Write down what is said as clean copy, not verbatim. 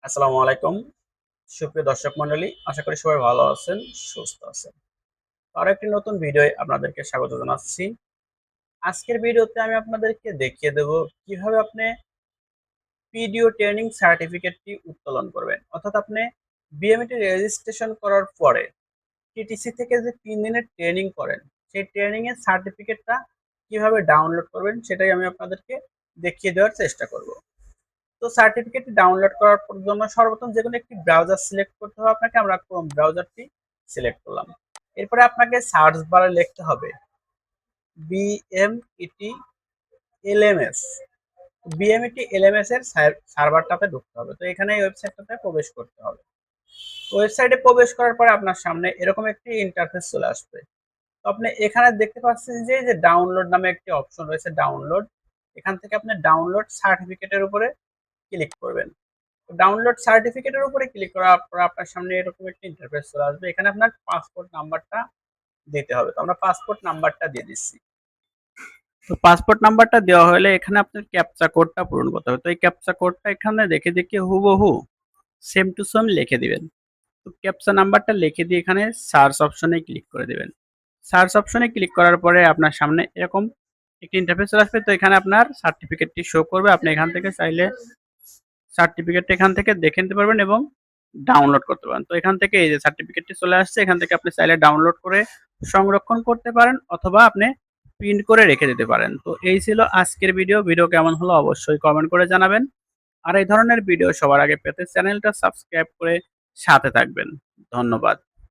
আসসালামু আলাইকুম সুপ্রিয় দর্শক মণ্ডলী, আশা করি সবাই ভালো আছেন, সুস্থ আছেন। আরো একটি নতুন ভিডিওয় আপনাদেরকে স্বাগত জানাচ্ছি। আজকের ভিডিওতে আমি আপনাদেরকে দেখিয়ে দেব কিভাবে আপনি পিডিও ট্রেনিং সার্টিফিকেটটি উত্তোলন করবেন। অর্থাৎ আপনি বিএমইটি রেজিস্ট্রেশন করার পরে টিটিসি থেকে যে 3 দিনের ট্রেনিং করেন, সেই ট্রেনিং এর সার্টিফিকেটটা কিভাবে ডাউনলোড করবেন সেটাই আমি আপনাদেরকে দেখিয়ে দেওয়ার চেষ্টা করব। তো সার্টিফিকেটটি ডাউনলোড করার জন্য সর্বপ্রথম যেকোনো একটি ব্রাউজার সিলেক্ট করতে হবে আপনাকে। আমরা ক্রোম ব্রাউজারটি সিলেক্ট করলাম। এরপরে আপনাকে সার্চ বারে লিখতে হবে বিএমইটি এলএমএস। বিএমইটি এলএমএস এর সার্ভারটাতে ঢুকতে হবে। তো এখানে এই ওয়েবসাইটটাতে প্রবেশ করতে হবে। ওয়েবসাইটে প্রবেশ করার পরে আপনার সামনে এরকম একটি ইন্টারফেস চলে আসবে। তো আপনি এখানে দেখতে পাচ্ছেন যে ডাউনলোড নামে একটি অপশন রয়েছে, ডাউনলোড। এখান থেকে আপনি ডাউনলোড সার্টিফিকেটের উপরে ক্লিক করবেন। ডাউনলোড সার্টিফিকেটের উপরে ক্লিক করার পর আপনার সামনে এরকম একটা ইন্টারফেস চলে আসবে। এখানে আপনার পাসপোর্ট নাম্বারটা দিতে হবে। তো আমরা পাসপোর্ট নাম্বারটা দিয়ে দিচ্ছি। তো পাসপোর্ট নাম্বারটা দেওয়া হলে এখানে আপনার ক্যাপচা কোডটা পূরণ করতে হবে। তো এই ক্যাপচা কোডটা এখানে দেখে হুবহু সেম টু সেম লিখে দিবেন। তো ক্যাপচা নাম্বারটা লিখে দিয়ে এখানে সার্চ অপশনে ক্লিক করে দিবেন। সার্চ অপশনে ক্লিক করার পরে আপনার সামনে এরকম একটি ইন্টারফেস চলে আসবে। তো এখানে আপনার সার্টিফিকেটটি শো করবে। আপনি এখান থেকে চাইলে সার্টিফিকেটটা এখান থেকে দেখে নিতে পারবেন এবং ডাউনলোড করতে পারেন। তো এখান থেকে এই যে সার্টিফিকেটটি চলে আসছে, এখান থেকে আপনি চাইলে ডাউনলোড করে সংরক্ষণ করতে পারেন অথবা আপনি প্রিন্ট করে রেখে দিতে পারেন। তো এই ছিল আজকের ভিডিও কেমন হলো অবশ্যই কমেন্ট করে জানাবেন। আর এই ধরনের ভিডিও সবার আগে পেতে চ্যানেলটা সাবস্ক্রাইব করে সাথে থাকবেন। ধন্যবাদ।